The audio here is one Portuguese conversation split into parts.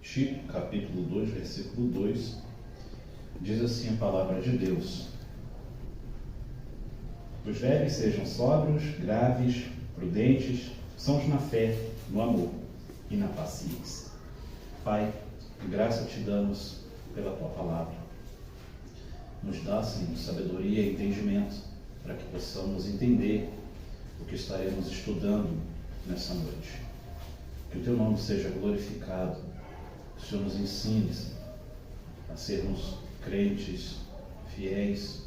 Tito, capítulo 2, versículo 2, diz assim a palavra de Deus: os velhos sejam sóbrios, graves, prudentes, sãos na fé, no amor e na paciência. Pai, graça te damos pela tua palavra. Nos dá, Senhor, sabedoria e entendimento para que possamos entender o que estaremos estudando nessa noite. Que o teu nome seja glorificado, que o Senhor nos ensine, Senhor, a sermos crentes, fiéis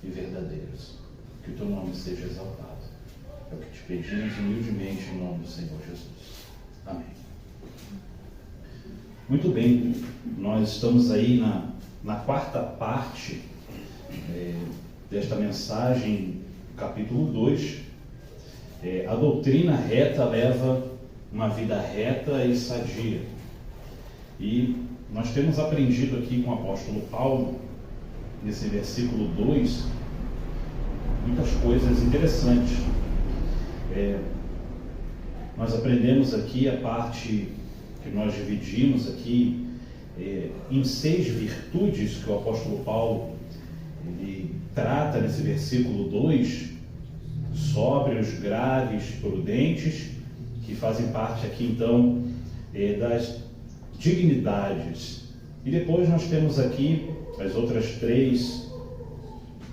e verdadeiros. Que o teu nome seja exaltado. É o que te pedimos humildemente em nome do Senhor Jesus. Amém. Muito bem, nós estamos aí na quarta parte desta mensagem, capítulo 2. A doutrina reta leva uma vida reta e sadia. E nós temos aprendido aqui com o apóstolo Paulo, nesse versículo 2, muitas coisas interessantes. Nós aprendemos aqui a parte que nós dividimos aqui em 6 virtudes que o apóstolo Paulo ele trata nesse versículo 2, sóbrios, graves, prudentes, que fazem parte aqui então das dignidades. E depois nós temos aqui as outras 3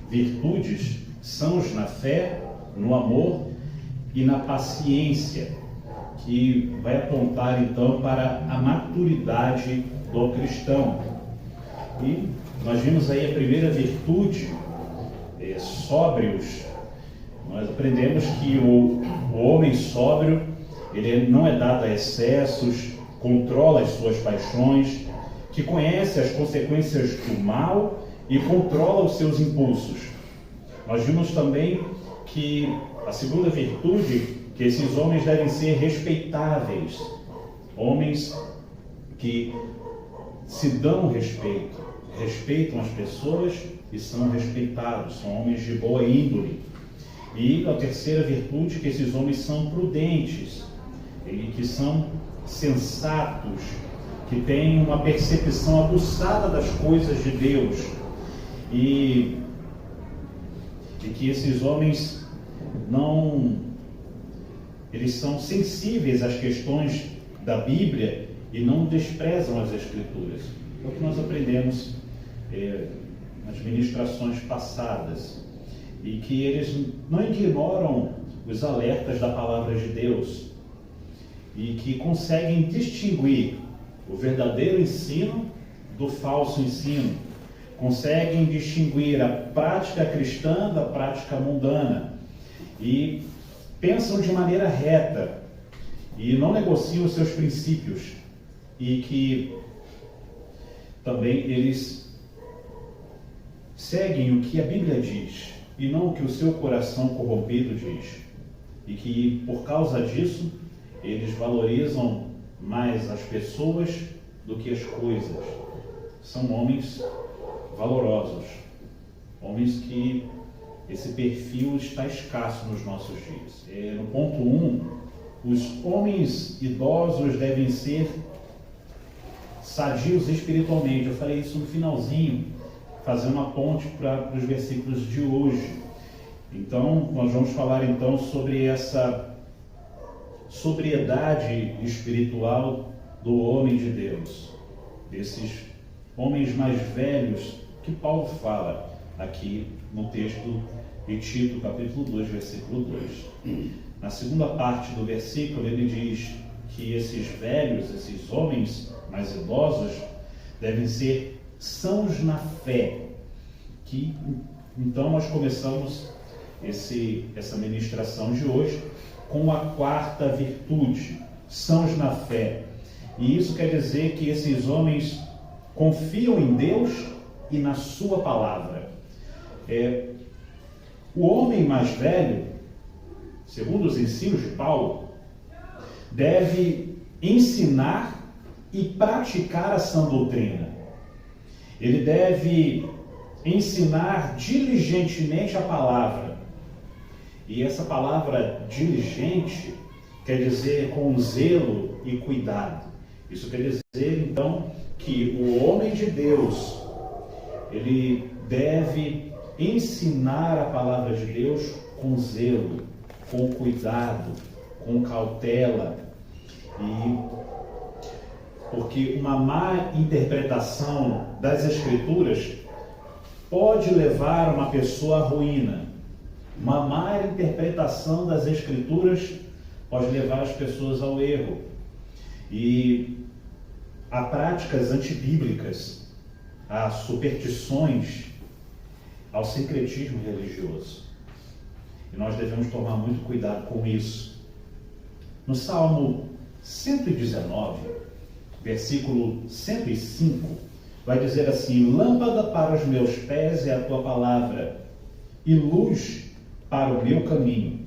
virtudes: sãos na fé, no amor e na paciência, que vai apontar então para a maturidade do cristão. E nós vimos aí a primeira virtude, sóbrios. Nós aprendemos que o homem sóbrio, ele não é dado a excessos, controla as suas paixões, que conhece as consequências do mal e controla os seus impulsos. Nós vimos também que a segunda virtude, que esses homens devem ser respeitáveis, homens que se dão respeito, respeitam as pessoas e são respeitados, são homens de boa índole. E a terceira virtude, que esses homens são prudentes, e que são sensatos, que têm uma percepção aguçada das coisas de Deus, e que esses homens eles são sensíveis às questões da Bíblia e não desprezam as Escrituras. É o que nós aprendemos nas ministrações passadas, e que eles não ignoram os alertas da palavra de Deus, e que conseguem distinguir o verdadeiro ensino do falso ensino, conseguem distinguir a prática cristã da prática mundana, e pensam de maneira reta e não negociam os seus princípios, e que também eles seguem o que a Bíblia diz e não o que o seu coração corrompido diz, e que por causa disso eles valorizam mais as pessoas do que as coisas. São homens valorosos, homens que esse perfil está escasso nos nossos dias. No ponto 1, os homens idosos devem ser sadios espiritualmente. Eu falei isso no finalzinho, fazendo uma ponte para os versículos de hoje. Então, nós vamos falar então sobre essa sobriedade espiritual do homem de Deus, desses homens mais velhos que Paulo fala aqui no texto de Tito, capítulo 2, versículo 2. Na segunda parte do versículo, ele diz que esses velhos, esses homens mais idosos, devem ser sãos na fé. Então nós começamos essa ministração de hoje com a quarta virtude, sãos na fé. E isso quer dizer que esses homens confiam em Deus e na sua palavra. O homem mais velho, segundo os ensinos de Paulo, deve ensinar e praticar a sã doutrina. Ele deve ensinar diligentemente a palavra. E essa palavra diligente quer dizer com zelo e cuidado. Isso quer dizer, então, que o homem de Deus, ele deve ensinar a palavra de Deus com zelo, com cuidado, com cautela, porque uma má interpretação das Escrituras pode levar uma pessoa à ruína. Uma má interpretação das Escrituras pode levar as pessoas ao erro e a práticas antibíblicas, a superstições, ao sincretismo religioso. E nós devemos tomar muito cuidado com isso. No Salmo 119, versículo 105, vai dizer assim: lâmpada para os meus pés é a tua palavra e luz para o meu caminho.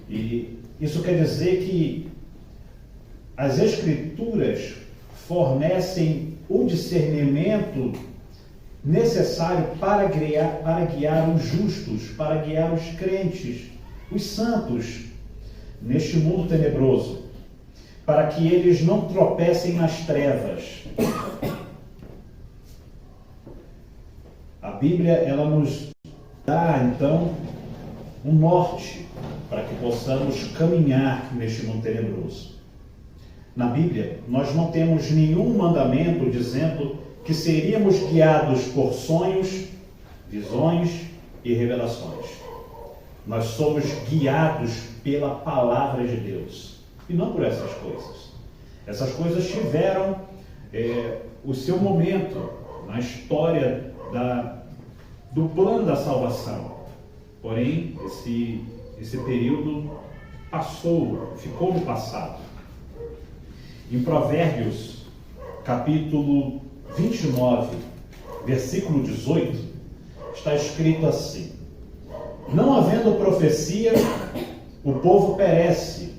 E isso quer dizer que as Escrituras fornecem o discernimento necessário para guiar os justos, para guiar os crentes, os santos, neste mundo tenebroso, para que eles não tropecem nas trevas. A Bíblia, ela nos dá, então, um norte para que possamos caminhar neste mundo tenebroso. Na Bíblia, nós não temos nenhum mandamento dizendo que seríamos guiados por sonhos, visões e revelações. Nós somos guiados pela palavra de Deus e não por essas coisas. Essas coisas tiveram o seu momento na história do plano da salvação. Porém, esse período passou, ficou no passado. Em Provérbios, capítulo 29, versículo 18, está escrito assim: não havendo profecia, o povo perece,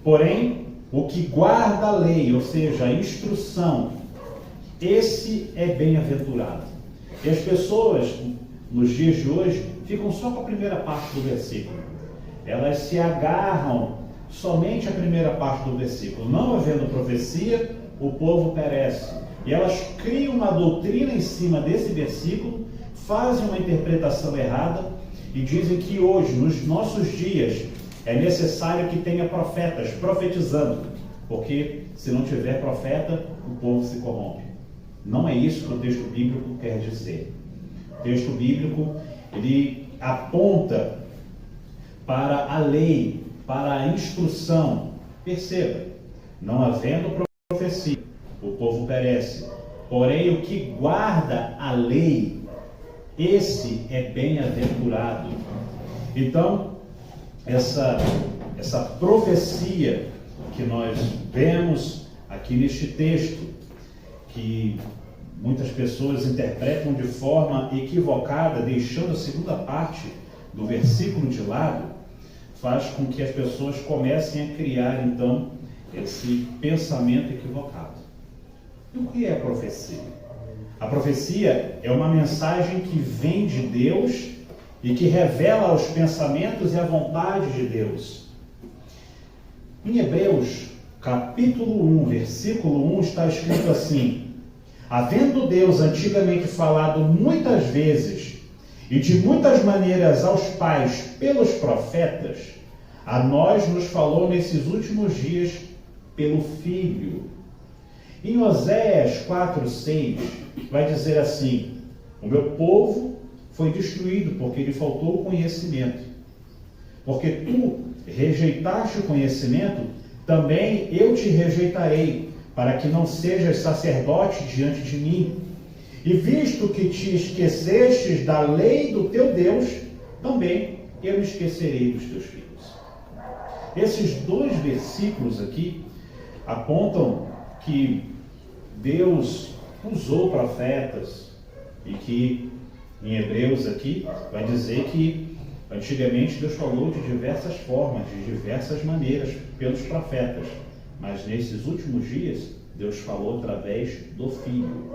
porém, o que guarda a lei, ou seja, a instrução, esse é bem-aventurado. E as pessoas, nos dias de hoje, ficam só com a primeira parte do versículo. Elas se agarram somente à primeira parte do versículo. Não havendo profecia, o povo perece. E elas criam uma doutrina em cima desse versículo, fazem uma interpretação errada e dizem que hoje, nos nossos dias, é necessário que tenha profetas profetizando, porque se não tiver profeta, o povo se corrompe. Não é isso que o texto bíblico quer dizer. O texto bíblico, ele aponta para a lei, para a instrução. Perceba, não havendo profecia, o povo perece. Porém, o que guarda a lei, esse é bem-aventurado. Então, essa profecia que nós vemos aqui neste texto, que muitas pessoas interpretam de forma equivocada, deixando a segunda parte do versículo de lado, faz com que as pessoas comecem a criar, então, esse pensamento equivocado. E o que é a profecia? A profecia é uma mensagem que vem de Deus e que revela os pensamentos e a vontade de Deus. Em Hebreus, capítulo 1, versículo 1, está escrito assim: havendo Deus antigamente falado muitas vezes e de muitas maneiras aos pais pelos profetas, a nós nos falou nesses últimos dias pelo Filho. Em Oséias 4:6 vai dizer assim: o meu povo foi destruído porque lhe faltou o conhecimento. Porque tu rejeitaste o conhecimento, também eu te rejeitarei, para que não sejas sacerdote diante de mim. E visto que te esquecestes da lei do teu Deus, também eu me esquecerei dos teus filhos. Esses dois versículos aqui apontam que Deus usou profetas e que em Hebreus aqui vai dizer que antigamente Deus falou de diversas formas, de diversas maneiras pelos profetas, mas nesses últimos dias Deus falou através do Filho,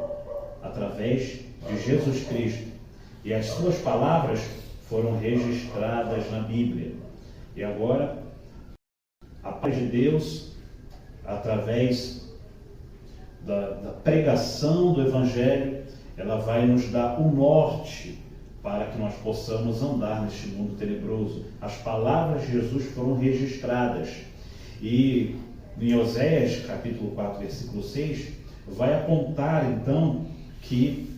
através de Jesus Cristo, e as suas palavras foram registradas na Bíblia. E agora a paz de Deus, através da pregação do Evangelho, ela vai nos dar o norte para que nós possamos andar neste mundo tenebroso. As palavras de Jesus foram registradas. E em Oséias, capítulo 4, versículo 6, vai apontar então que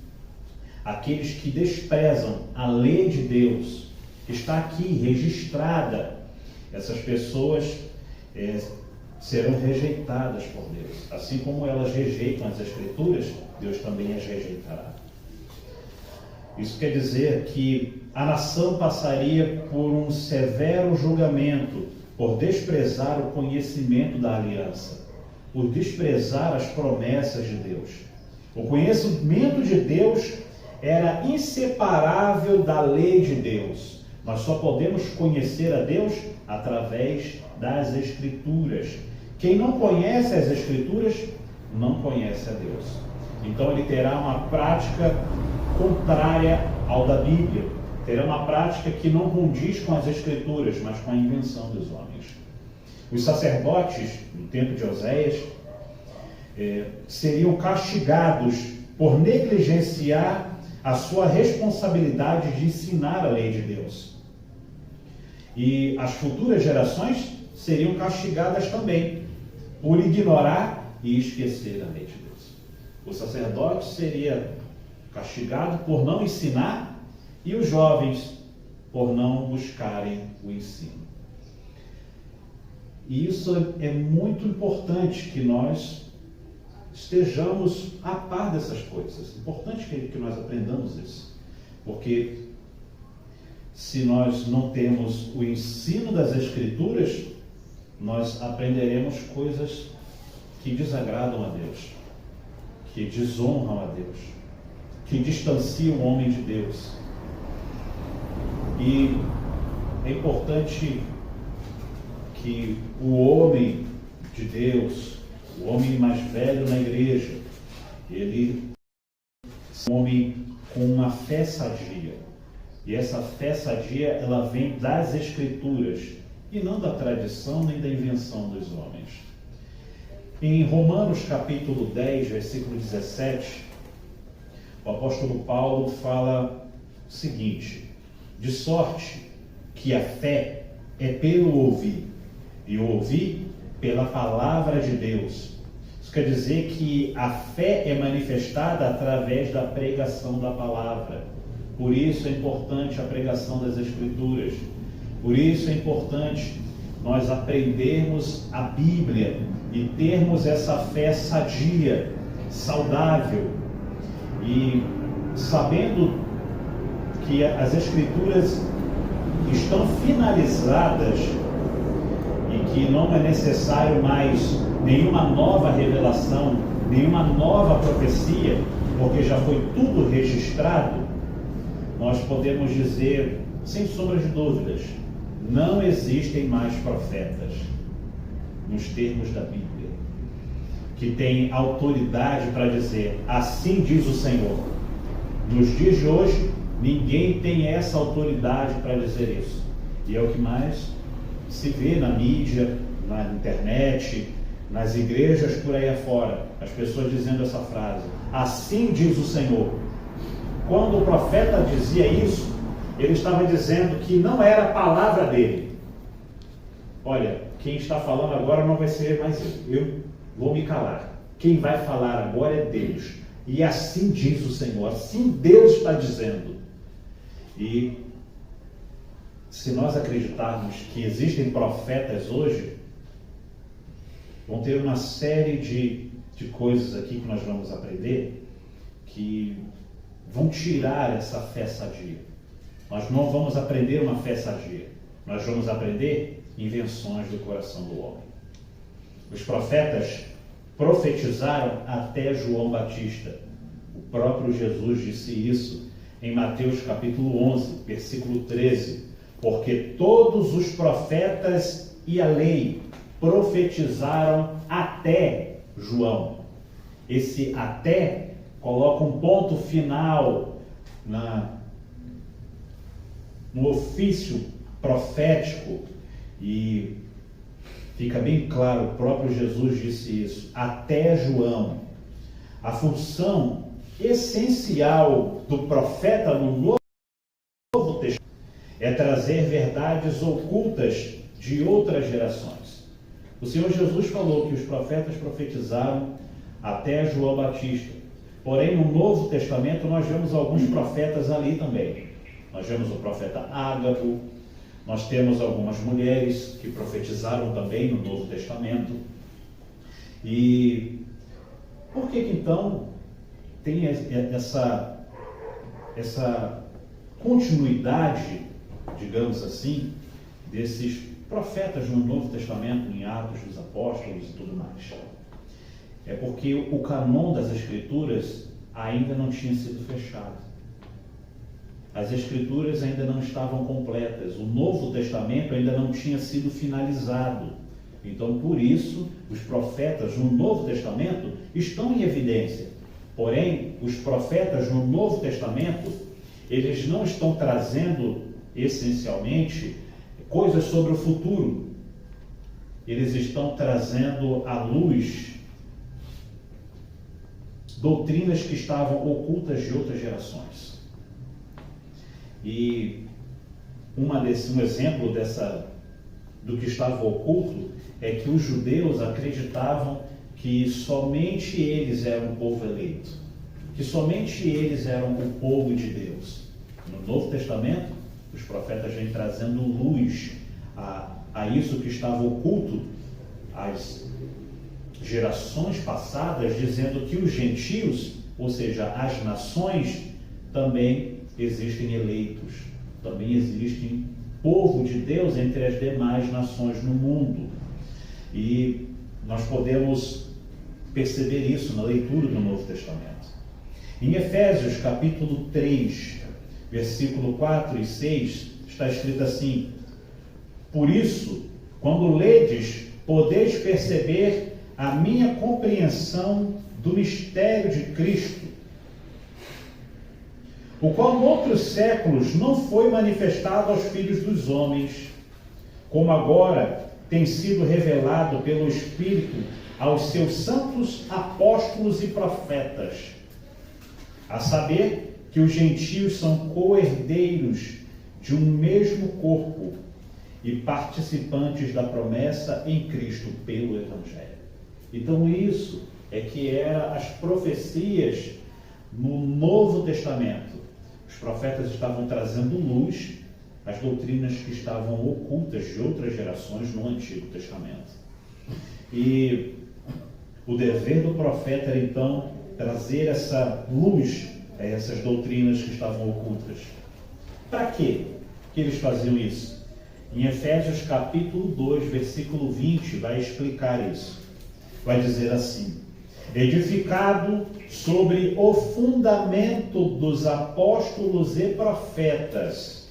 aqueles que desprezam a lei de Deus, está aqui registrada, essas pessoas serão rejeitadas por Deus. Assim como elas rejeitam as Escrituras, Deus também as rejeitará. Isso quer dizer que a nação passaria por um severo julgamento por desprezar o conhecimento da aliança, por desprezar as promessas de Deus. O conhecimento de Deus era inseparável da lei de Deus. Nós só podemos conhecer a Deus através das Escrituras. Quem não conhece as Escrituras, não conhece a Deus. Então ele terá uma prática contrária ao da Bíblia. Terá uma prática que não condiz com as Escrituras, mas com a invenção dos homens. Os sacerdotes, no tempo de Oséias, seriam castigados por negligenciar a sua responsabilidade de ensinar a lei de Deus. E as futuras gerações seriam castigadas também por ignorar e esquecer a lei de Deus. O sacerdote seria castigado por não ensinar e os jovens por não buscarem o ensino. E isso é muito importante que nós estejamos a par dessas coisas. É importante que nós aprendamos isso. Porque se nós não temos o ensino das Escrituras, nós aprenderemos coisas que desagradam a Deus, que desonram a Deus, que distanciam o homem de Deus. E é importante que o homem de Deus, o homem mais velho na igreja, ele é um homem com uma fé sadia. E essa fé sadia, ela vem das Escrituras e não da tradição nem da invenção dos homens. Em Romanos capítulo 10, versículo 17, o apóstolo Paulo fala o seguinte: de sorte que a fé é pelo ouvir, e o ouvir pela palavra de Deus. Isso quer dizer que a fé é manifestada através da pregação da palavra. Por isso é importante a pregação das Escrituras. Por isso é importante nós aprendermos a Bíblia e termos essa fé sadia, saudável. E sabendo que as Escrituras estão finalizadas e que não é necessário mais nenhuma nova revelação, nenhuma nova profecia, porque já foi tudo registrado, nós podemos dizer, sem sombra de dúvidas, não existem mais profetas, nos termos da Bíblia, que têm autoridade para dizer, assim diz o Senhor. Nos dias de hoje, ninguém tem essa autoridade para dizer isso. E é o que mais se vê na mídia, na internet, nas igrejas por aí afora, as pessoas dizendo essa frase, assim diz o Senhor. Quando o profeta dizia isso, ele estava dizendo que não era a palavra dele. Olha, quem está falando agora não vai ser mais eu vou me calar. Quem vai falar agora é Deus. E assim diz o Senhor, assim Deus está dizendo. E se nós acreditarmos que existem profetas hoje, vão ter uma série de coisas aqui que nós vamos aprender que vão tirar essa fé sadia. Nós não vamos aprender uma fé sadia. Nós vamos aprender invenções do coração do homem. Os profetas profetizaram até João Batista. O próprio Jesus disse isso em Mateus capítulo 11, versículo 13. Porque todos os profetas e a lei profetizaram até João. Esse até coloca um ponto final no ofício profético e fica bem claro, o próprio Jesus disse isso, até João. A função essencial do profeta no Novo Testamento é trazer verdades ocultas de outras gerações. O Senhor Jesus falou que os profetas profetizaram até João Batista. Porém, no Novo Testamento, nós vemos alguns profetas ali também. Nós vemos o profeta Ágabo, nós temos algumas mulheres que profetizaram também no Novo Testamento. E por que então tem essa continuidade, digamos assim, desses profetas no Novo Testamento, em Atos dos Apóstolos e tudo mais? É porque o canon das Escrituras ainda não tinha sido fechado. As Escrituras ainda não estavam completas. O Novo Testamento ainda não tinha sido finalizado. Então, por isso, os profetas no Novo Testamento estão em evidência. Porém, os profetas no Novo Testamento, eles não estão trazendo, essencialmente, coisas sobre o futuro. Eles estão trazendo à luz doutrinas que estavam ocultas de outras gerações. E um exemplo do que estava oculto é que os judeus acreditavam que somente eles eram o povo eleito, que somente eles eram o povo de Deus. No Novo Testamento, os profetas vêm trazendo luz a isso que estava oculto às gerações passadas, dizendo que os gentios, ou seja, as nações, também existem eleitos, também existem povo de Deus entre as demais nações no mundo. E nós podemos perceber isso na leitura do Novo Testamento. Em Efésios capítulo 3, versículo 4 e 6, está escrito assim: por isso, quando ledes, podeis perceber a minha compreensão do mistério de Cristo, o qual em outros séculos não foi manifestado aos filhos dos homens, como agora tem sido revelado pelo Espírito aos seus santos apóstolos e profetas, a saber que os gentios são co-herdeiros de um mesmo corpo e participantes da promessa em Cristo pelo Evangelho. Então isso é que eram as profecias no Novo Testamento. Os profetas estavam trazendo luz às doutrinas que estavam ocultas de outras gerações no Antigo Testamento. E o dever do profeta era então trazer essa luz a essas doutrinas que estavam ocultas. Para quê que eles faziam isso? Em Efésios capítulo 2, versículo 20, vai explicar isso. Vai dizer assim: edificado sobre o fundamento dos apóstolos e profetas,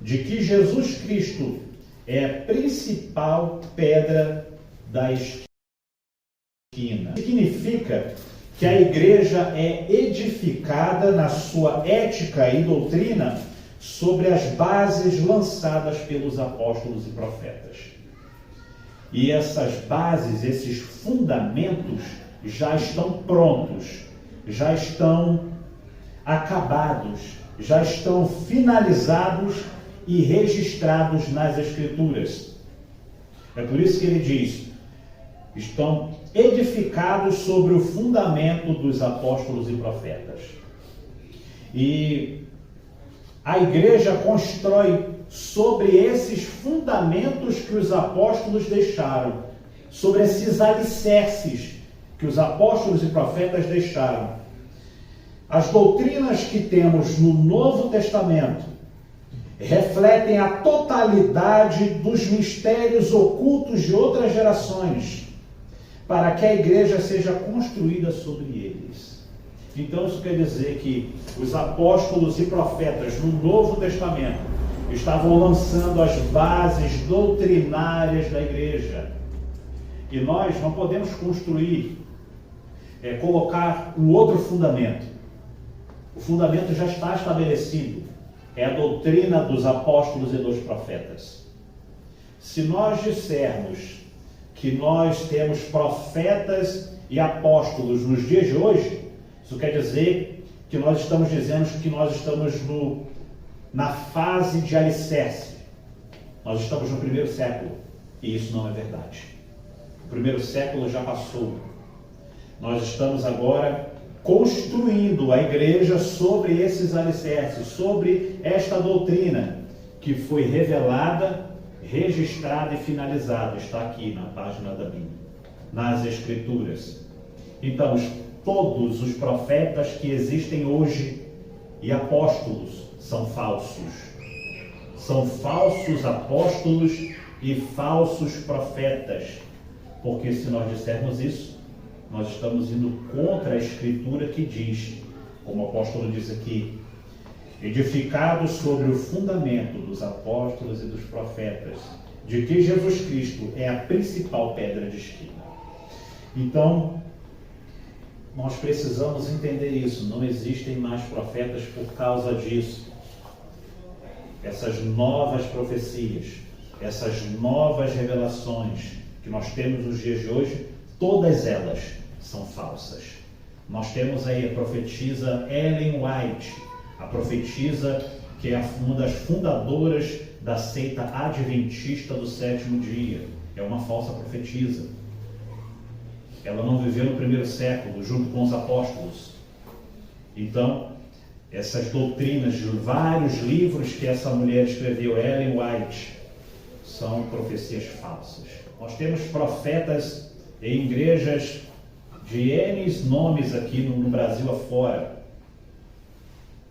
de que Jesus Cristo é a principal pedra da esquina. Significa que a igreja é edificada na sua ética e doutrina sobre as bases lançadas pelos apóstolos e profetas. E essas bases, esses fundamentos, já estão prontos, já estão acabados, já estão finalizados e registrados nas Escrituras. É por isso que ele diz: estão edificados sobre o fundamento dos apóstolos e profetas. E a igreja constrói sobre esses fundamentos que os apóstolos deixaram, sobre esses alicerces que os apóstolos e profetas deixaram. As doutrinas que temos no Novo Testamento refletem a totalidade dos mistérios ocultos de outras gerações, para que a igreja seja construída sobre eles. Então isso quer dizer que os apóstolos e profetas no Novo Testamento estavam lançando as bases doutrinárias da igreja. E nós não podemos construir, colocar um outro fundamento. O fundamento já está estabelecido. É a doutrina dos apóstolos e dos profetas. Se nós dissermos que nós temos profetas e apóstolos nos dias de hoje, isso quer dizer que nós estamos dizendo que nós estamos na fase de alicerce. Nós estamos no primeiro século, e isso não é verdade. O primeiro século já passou. Nós estamos agora construindo a igreja sobre esses alicerces, sobre esta doutrina que foi revelada, registrada e finalizada. Está aqui na página da Bíblia, nas Escrituras. Então, todos os profetas que existem hoje e apóstolos são falsos. São falsos apóstolos e falsos profetas. Porque se nós dissermos isso, nós estamos indo contra a Escritura que diz, como o apóstolo diz aqui, edificados sobre o fundamento dos apóstolos e dos profetas, de que Jesus Cristo é a principal pedra de esquina. Então, nós precisamos entender isso. Não existem mais profetas por causa disso. Essas novas profecias, essas novas revelações que nós temos nos dias de hoje, todas elas são falsas. Nós temos aí a profetisa Ellen White, a profetisa que é uma das fundadoras da seita adventista do sétimo dia. É uma falsa profetisa. Ela não viveu no primeiro século, junto com os apóstolos. Então, essas doutrinas de vários livros que essa mulher escreveu, Ellen White, são profecias falsas. Nós temos profetas em igrejas de N nomes aqui no Brasil afora.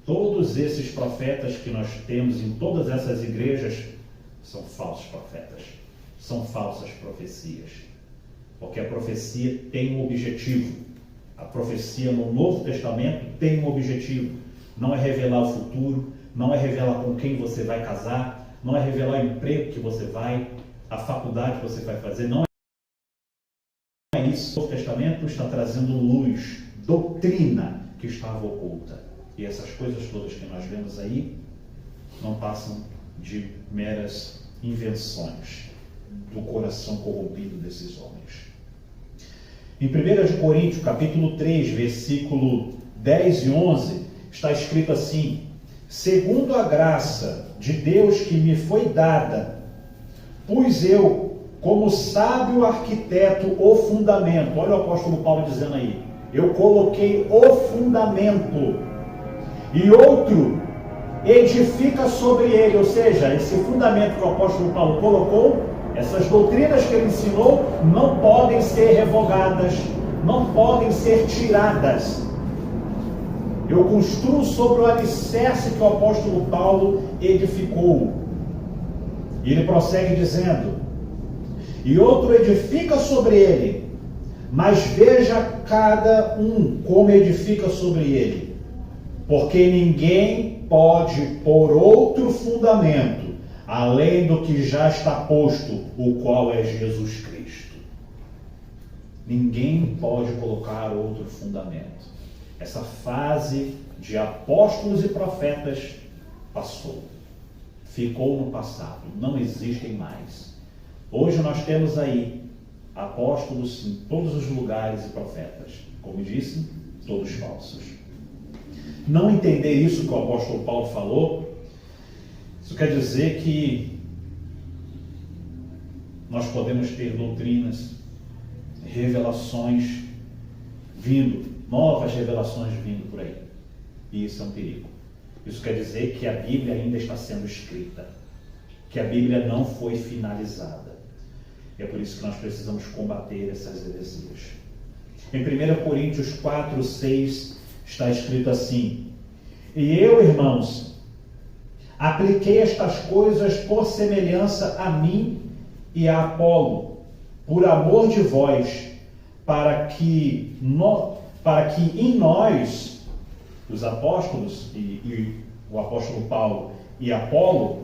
Todos esses profetas que nós temos em todas essas igrejas são falsos profetas, são falsas profecias. Porque a profecia tem um objetivo. A profecia no Novo Testamento tem um objetivo. Não é revelar o futuro, não é revelar com quem você vai casar, não é revelar o emprego que você vai, a faculdade que você vai fazer, não é isso. O Novo Testamento está trazendo luz, doutrina que estava oculta. E essas coisas todas que nós vemos aí não passam de meras invenções do coração corrompido desses homens. Em 1 Coríntios, capítulo 3, versículo 10 e 11, está escrito assim: segundo a graça de Deus que me foi dada, pus eu, como sábio arquiteto, o fundamento. Olha o apóstolo Paulo dizendo aí: eu coloquei o fundamento, e outro edifica sobre ele. Ou seja, esse fundamento que o apóstolo Paulo colocou, essas doutrinas que ele ensinou, não podem ser revogadas, não podem ser tiradas. Eu construo sobre o alicerce que o apóstolo Paulo edificou. E ele prossegue dizendo: e outro edifica sobre ele, mas veja cada um como edifica sobre ele, porque ninguém pode pôr outro fundamento além do que já está posto, o qual é Jesus Cristo. Ninguém pode colocar outro fundamento. Essa fase de apóstolos e profetas passou. Ficou no passado. Não existem mais. Hoje nós temos aí apóstolos em todos os lugares e profetas. Como disse, todos falsos. Não entender isso que o apóstolo Paulo falou, isso quer dizer que nós podemos ter doutrinas, revelações vindo, novas revelações vindo por aí. E isso é um perigo. Isso quer dizer que a Bíblia ainda está sendo escrita, que a Bíblia não foi finalizada. É por isso que nós precisamos combater essas heresias. Em 1 Coríntios 4, 6, está escrito assim: e eu, irmãos, apliquei estas coisas por semelhança a mim e a Apolo, por amor de vós, para que em nós, os apóstolos, e o apóstolo Paulo e Apolo,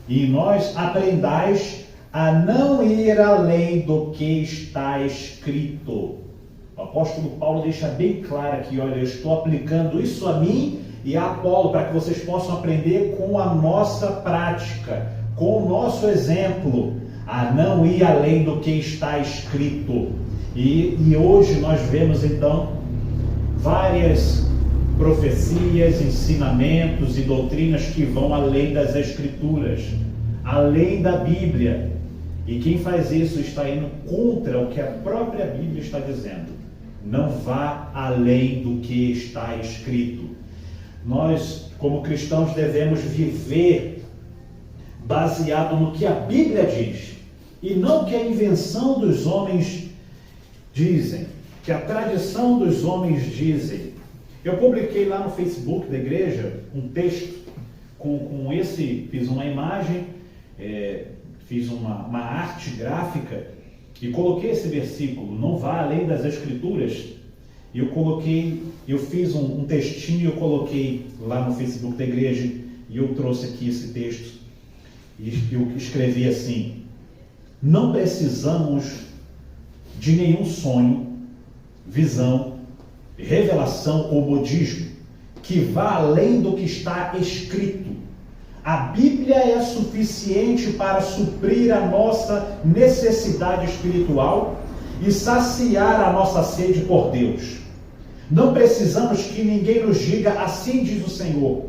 e em nós aprendais a não ir além do que está escrito. O apóstolo Paulo deixa bem claro aqui: olha, eu estou aplicando isso a mim e a Apolo, para que vocês possam aprender com a nossa prática, com o nosso exemplo, a não ir além do que está escrito. E hoje nós vemos então várias profecias, ensinamentos e doutrinas que vão além das Escrituras, além da Bíblia. E quem faz isso está indo contra o que a própria Bíblia está dizendo. Não vá além do que está escrito. Nós, como cristãos, devemos viver baseado no que a Bíblia diz, e não o que a invenção dos homens dizem, que a tradição dos homens dizem. Eu publiquei lá no Facebook da igreja um texto fiz uma imagem, fiz uma arte gráfica e coloquei esse versículo, não vá além das Escrituras. E eu fiz um textinho e eu coloquei lá no Facebook da igreja, e eu trouxe aqui esse texto e eu escrevi assim: não precisamos de nenhum sonho, visão, revelação ou modismo que vá além do que está escrito. A Bíblia é suficiente para suprir a nossa necessidade espiritual e saciar a nossa sede por Deus. Não precisamos que ninguém nos diga assim diz o Senhor,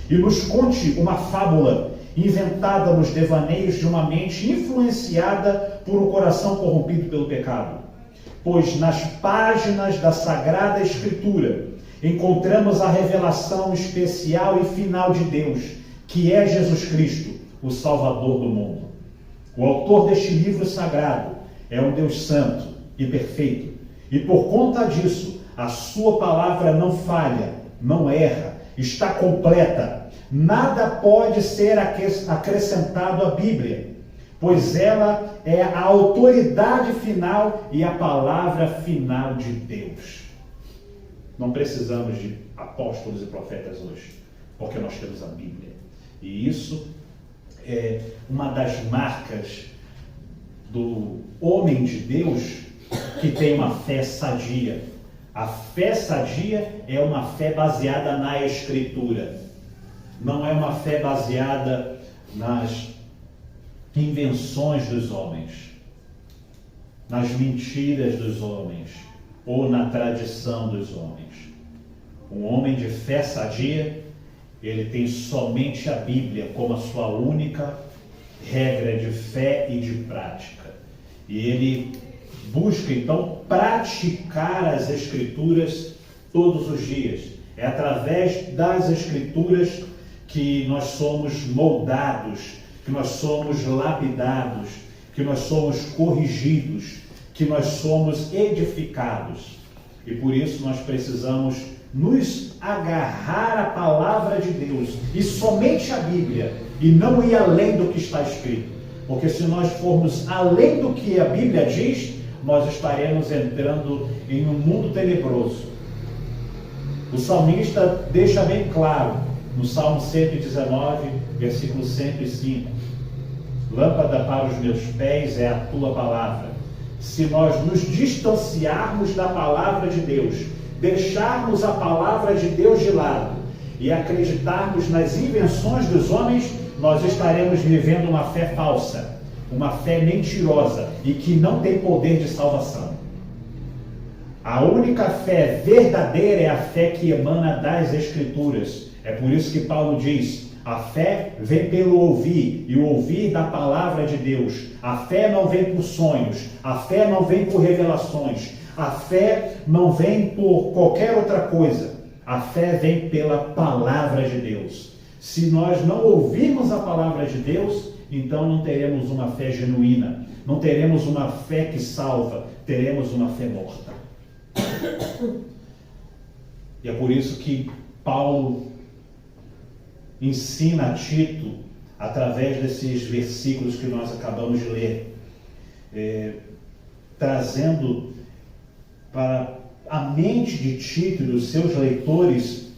e nos conte uma fábula inventada nos devaneios de uma mente influenciada por um coração corrompido pelo pecado. Pois nas páginas da Sagrada Escritura encontramos a revelação especial e final de Deus, que é Jesus Cristo, o Salvador do mundo. O autor deste livro sagrado é um Deus santo e perfeito, e por conta disso, a sua palavra não falha, não erra, está completa. Nada pode ser acrescentado à Bíblia, pois ela é a autoridade final e a palavra final de Deus. Não precisamos de apóstolos e profetas hoje, porque nós temos a Bíblia. E isso é uma das marcas do homem de Deus que tem uma fé sadia. A fé sadia é uma fé baseada na Escritura. Não é uma fé baseada nas invenções dos homens, nas mentiras dos homens ou na tradição dos homens. Um homem de fé sadia, ele tem somente a Bíblia como a sua única regra de fé e de prática. E ele busca então praticar as Escrituras todos os dias. É através das Escrituras que nós somos moldados, que nós somos lapidados, que nós somos corrigidos, que nós somos edificados. E por isso nós precisamos nos agarrar à palavra de Deus, e somente a Bíblia, e não ir além do que está escrito. Porque se nós formos além do que a Bíblia diz, nós estaremos entrando em um mundo tenebroso. O salmista deixa bem claro, no Salmo 119, versículo 105, lâmpada para os meus pés é a tua palavra. Se nós nos distanciarmos da palavra de Deus, deixarmos a palavra de Deus de lado e acreditarmos nas invenções dos homens, nós estaremos vivendo uma fé falsa, uma fé mentirosa e que não tem poder de salvação. A única fé verdadeira é a fé que emana das Escrituras. É por isso que Paulo diz: a fé vem pelo ouvir, e o ouvir da palavra de Deus. A fé não vem por sonhos, a fé não vem por revelações, a fé não vem por qualquer outra coisa. A fé vem pela palavra de Deus. Se nós não ouvirmos a palavra de Deus, então não teremos uma fé genuína, não teremos uma fé que salva, teremos uma fé morta. E é por isso que Paulo ensina a Tito, através desses versículos que nós acabamos de ler, trazendo para a mente de Tito e dos seus leitores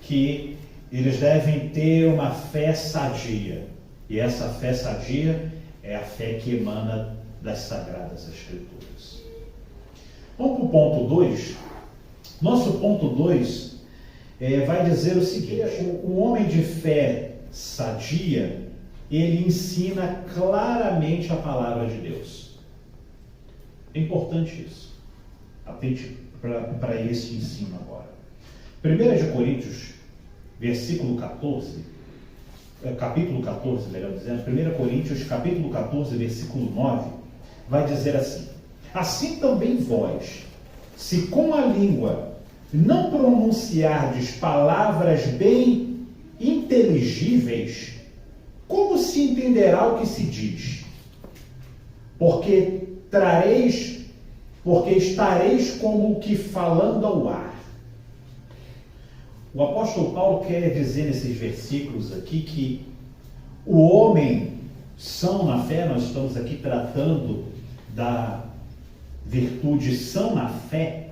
que eles devem ter uma fé sadia. E essa fé sadia é a fé que emana das Sagradas Escrituras. Vamos para o ponto 2. Nosso ponto 2 vai dizer o seguinte: um homem de fé sadia, ele ensina claramente a palavra de Deus. É importante isso. Atente para esse ensino agora. 1 Coríntios, versículo 14, capítulo 14, melhor dizendo, 1 Coríntios, capítulo 14, versículo 9, vai dizer assim: assim também vós, se com a língua não pronunciardes palavras bem inteligíveis, como se entenderá o que se diz? Porque estareis como que falando ao ar. O apóstolo Paulo quer dizer nesses versículos aqui que o homem são na fé, nós estamos aqui tratando da virtude são na fé.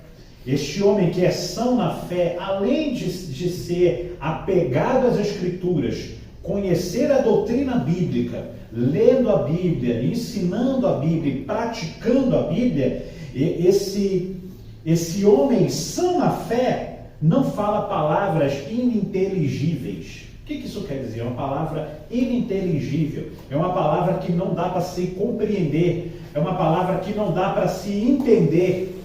Este homem que é são na fé, além de ser apegado às Escrituras, conhecer a doutrina bíblica, lendo a Bíblia, ensinando a Bíblia e praticando a Bíblia, esse homem são na fé não fala palavras ininteligíveis. O que isso quer dizer? É uma palavra ininteligível, é uma palavra que não dá para se compreender, é uma palavra que não dá para se entender.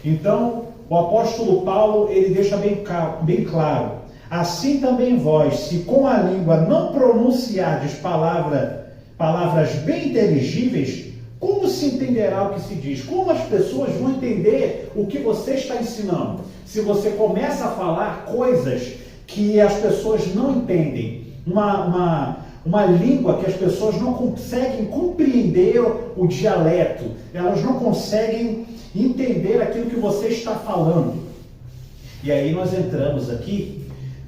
Então, o apóstolo Paulo, ele deixa bem claro: assim também vós, se com a língua não pronunciardes palavras bem inteligíveis, como se entenderá o que se diz? Como as pessoas vão entender o que você está ensinando? Se você começa a falar coisas que as pessoas não entendem, uma língua que as pessoas não conseguem compreender o dialeto, elas não conseguem entender aquilo que você está falando. E aí nós entramos aqui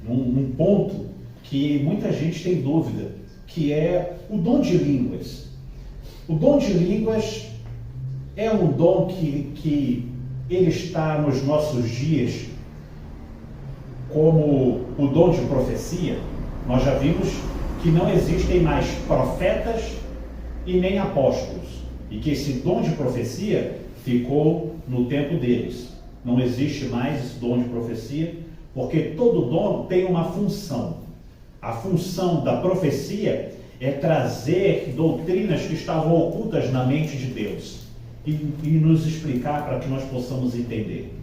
num ponto que muita gente tem dúvida, que é o dom de línguas. O dom de línguas é um dom que ele está nos nossos dias como o dom de profecia. Nós já vimos que não existem mais profetas e nem apóstolos, e que esse dom de profecia ficou no tempo deles. Não existe mais esse dom de profecia, porque todo dom tem uma função. A função da profecia é trazer doutrinas que estavam ocultas na mente de Deus e nos explicar para que nós possamos entender.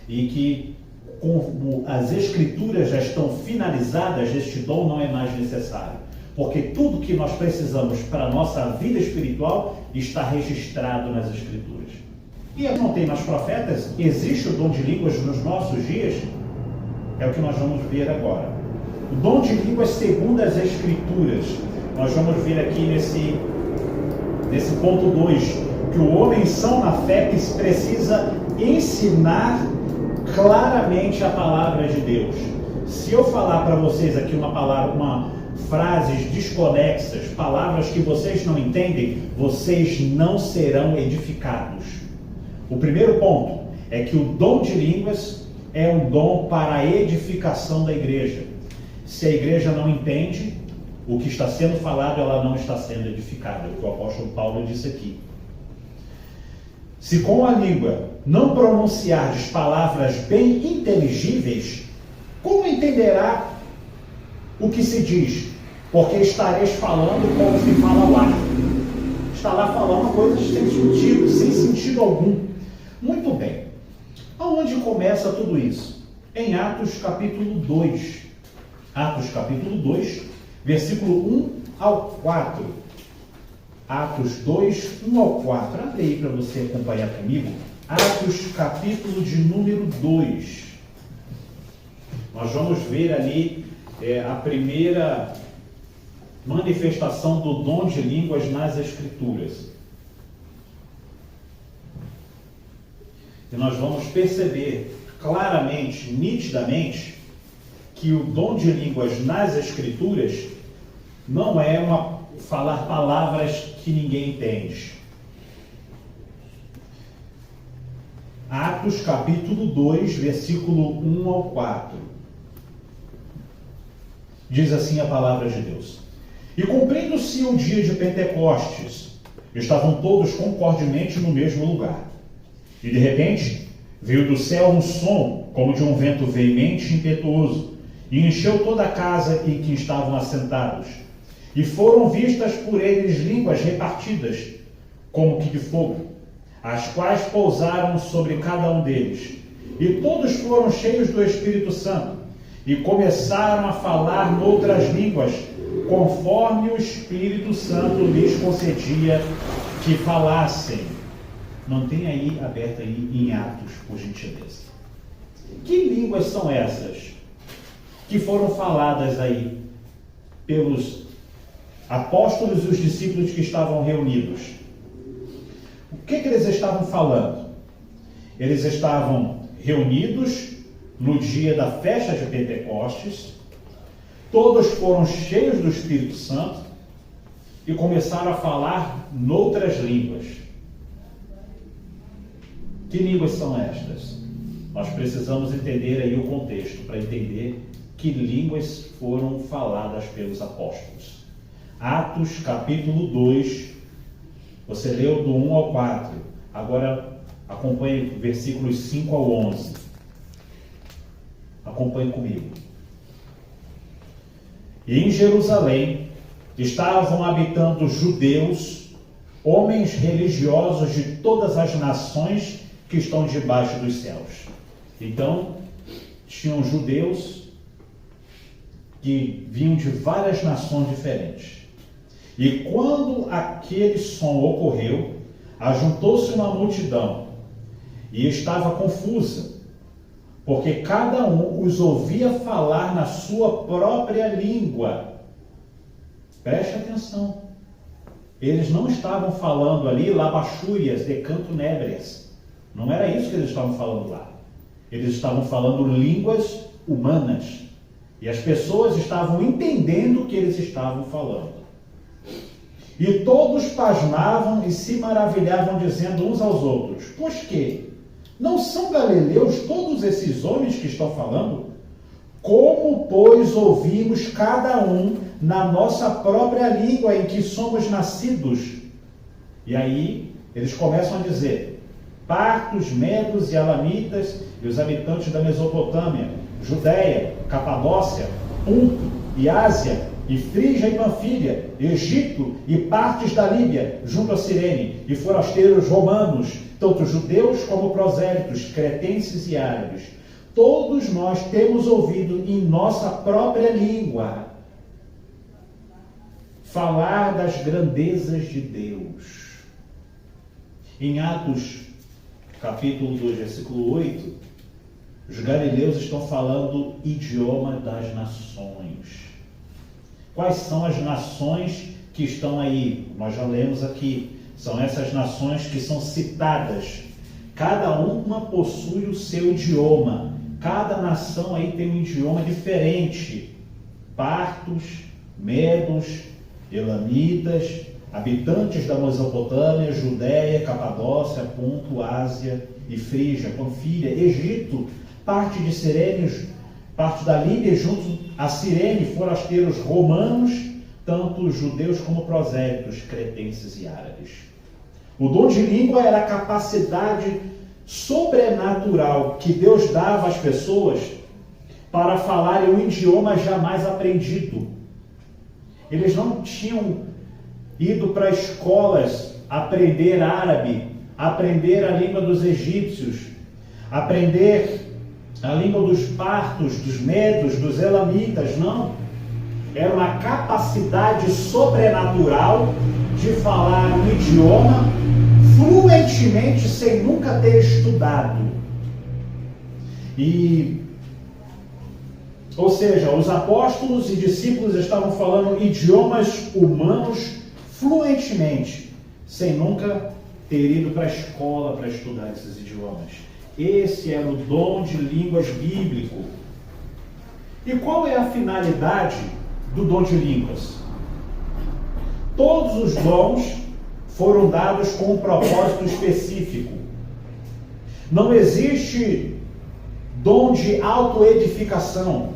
E que, como as Escrituras já estão finalizadas, este dom não é mais necessário, porque tudo que nós precisamos para a nossa vida espiritual está registrado nas Escrituras. E não tem mais profetas? Existe o dom de línguas nos nossos dias? É o que nós vamos ver agora. O dom de línguas segundo as Escrituras. Nós vamos ver aqui nesse ponto 2, que o homem são na fé que precisa ensinar claramente a palavra de Deus. Se eu falar para vocês aqui frases desconexas, palavras que vocês não entendem, vocês não serão edificados. O primeiro ponto é que o dom de línguas é um dom para a edificação da igreja. Se a igreja não entende o que está sendo falado, ela não está sendo edificada, é o que o apóstolo Paulo disse aqui. Se com a língua não pronunciardes palavras bem inteligíveis, como entenderá o que se diz? Porque estareis falando como se fala ao ar. Está lá falando coisas sem sentido algum. Muito bem. Aonde começa tudo isso? Em Atos capítulo 2. Atos capítulo 2, versículo 1 ao 4. Atos 2, 1 ao 4. Abre aí para você acompanhar comigo. Atos capítulo de número 2. Nós vamos ver ali a primeira manifestação do dom de línguas nas Escrituras. E nós vamos perceber claramente, nitidamente, que o dom de línguas nas Escrituras não é falar palavras que ninguém entende. Atos capítulo 2, versículo 1 ao 4. Diz assim a palavra de Deus: E cumprindo-se o dia de Pentecostes, estavam todos concordemente no mesmo lugar. E de repente, veio do céu um som, como de um vento veemente e impetuoso, e encheu toda a casa em que estavam assentados. E foram vistas por eles línguas repartidas, como que de fogo, as quais pousaram sobre cada um deles. E todos foram cheios do Espírito Santo, e começaram a falar noutras línguas, conforme o Espírito Santo lhes concedia que falassem. Mantenha aí aberto aí em Atos, por gentileza. Que línguas são essas que foram faladas aí pelos apóstolos e os discípulos que estavam reunidos? O que eles estavam falando? Eles estavam reunidos no dia da festa de Pentecostes, todos foram cheios do Espírito Santo e começaram a falar noutras línguas. Que línguas são estas? Nós precisamos entender aí o contexto para entender que línguas foram faladas pelos apóstolos. Atos capítulo 2, você leu do 1 ao 4, agora acompanhe versículos 5 ao 11. Acompanhe comigo. E em Jerusalém estavam habitando judeus, homens religiosos de todas as nações que estão debaixo dos céus. Então, tinham judeus que vinham de várias nações diferentes. E quando aquele som ocorreu, ajuntou-se uma multidão e estava confusa, porque cada um os ouvia falar na sua própria língua. Preste atenção. Eles não estavam falando ali labachúrias, decanto-nébrias. Não era isso que eles estavam falando lá. Eles estavam falando línguas humanas. E as pessoas estavam entendendo o que eles estavam falando. E todos pasmavam e se maravilhavam, dizendo uns aos outros: pois que? Não são galileus todos esses homens que estão falando? Como, pois, ouvimos cada um na nossa própria língua em que somos nascidos? E aí eles começam a dizer: partos, medos e alamitas e os habitantes da Mesopotâmia, Judéia, Capadócia, Ponto e Ásia, e Frígia e Panfilha, Egito e partes da Líbia, junto a Cirene, e forasteiros romanos, tanto judeus como prosélitos, cretenses e árabes. Todos nós temos ouvido em nossa própria língua falar das grandezas de Deus. Em Atos, capítulo 2, versículo 8, os galileus estão falando idioma das nações. Quais são as nações que estão aí? Nós já lemos aqui. São essas nações que são citadas. Cada uma possui o seu idioma. Cada nação aí tem um idioma diferente. Partos, medos, elamitas, habitantes da Mesopotâmia, Judéia, Capadócia, Ponto, Ásia e Frígia, Panfilha, Egito, parte de Cirene, parte da Líbia, junto a Cirene, forasteiros romanos, tanto judeus como prosélitos, cretenses e árabes. O dom de língua era a capacidade sobrenatural que Deus dava às pessoas para falarem um idioma jamais aprendido. Eles não tinham ido para escolas aprender árabe, aprender a língua dos egípcios, aprender a língua dos partos, dos medos, dos elamitas, não. Era uma capacidade sobrenatural de falar um idioma fluentemente sem nunca ter estudado. Ou seja, os apóstolos e discípulos estavam falando idiomas humanos fluentemente, sem nunca ter ido para a escola para estudar esses idiomas. Esse era o dom de línguas bíblico. E qual é a finalidade do dom de línguas? Todos os dons foram dados com um propósito específico. Não existe dom de autoedificação.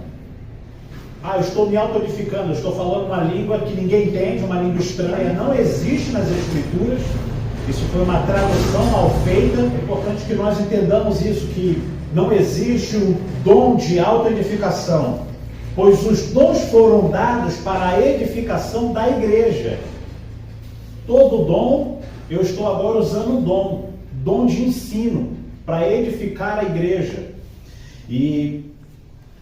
Eu estou me autoedificando, eu estou falando uma língua que ninguém entende, uma língua estranha. Não existe nas Escrituras. Isso foi uma tradução mal feita. É importante que nós entendamos isso, que não existe um dom de autoedificação. pois os dons foram dados para a edificação da igreja. Todo dom, eu estou agora usando dom de ensino, para edificar a igreja. E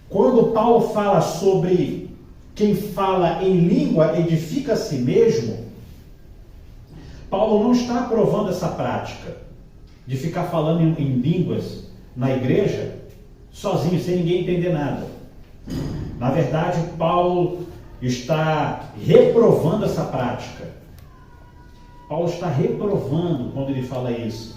quando Paulo fala sobre quem fala em língua edifica a si mesmo, Paulo não está aprovando essa prática de ficar falando em línguas na igreja, sozinho, sem ninguém entender nada. Na verdade, Paulo está reprovando essa prática. Paulo está reprovando quando ele fala isso.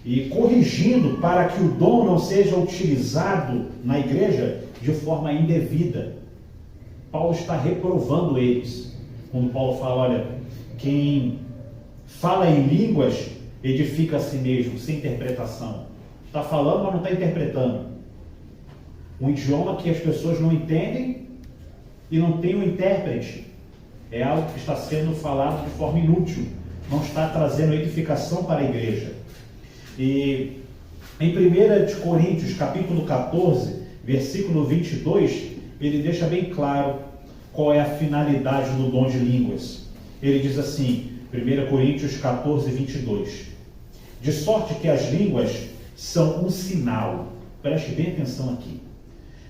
E corrigindo para que o dom não seja utilizado na igreja de forma indevida. Paulo está reprovando eles. Quando Paulo fala, olha, quem fala em línguas edifica a si mesmo, sem interpretação. Está falando, mas não está interpretando. Um idioma que as pessoas não entendem e não tem um intérprete. É algo que está sendo falado de forma inútil. Não está trazendo edificação para a igreja. E em 1 Coríntios, capítulo 14, versículo 22, ele deixa bem claro qual é a finalidade do dom de línguas. Ele diz assim, 1 Coríntios 14, 22. De sorte que as línguas são um sinal. Preste bem atenção aqui.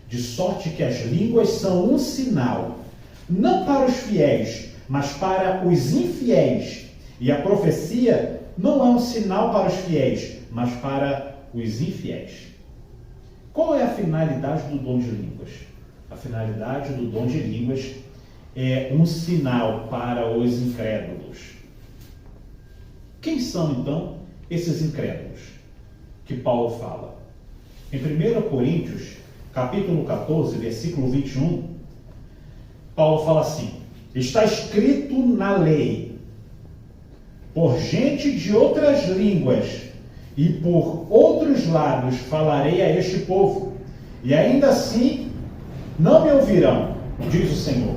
De sorte que as línguas são um sinal, não para os fiéis, mas para os infiéis. E a profecia não é um sinal para os fiéis, mas para os infiéis. Qual é a finalidade do dom de línguas? A finalidade do dom de línguas é um sinal para os incrédulos. Quem são, então, esses incrédulos que Paulo fala? Em 1 Coríntios, capítulo 14, versículo 21, Paulo fala assim, está escrito na lei, por gente de outras línguas e por outros lábios falarei a este povo, e ainda assim não me ouvirão, diz o Senhor.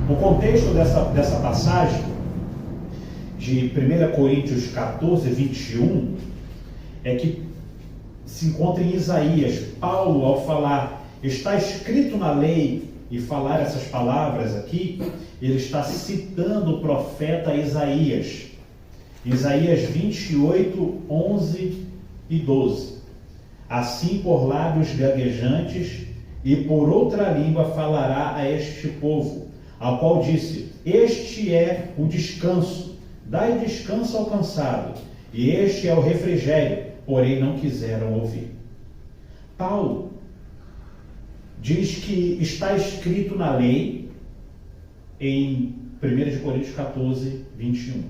O contexto dessa passagem de 1 Coríntios 14, 21 é que se encontra em Isaías. Paulo, ao falar, está escrito na lei, e falar essas palavras aqui, ele está citando o profeta Isaías. Isaías 28, 11 e 12. Assim por lábios gaguejantes e por outra língua falará a este povo, ao qual disse, este é o descanso, dai descanso ao cansado, e este é o refrigério, porém não quiseram ouvir. Paulo diz que está escrito na lei em 1 Coríntios 14, 21.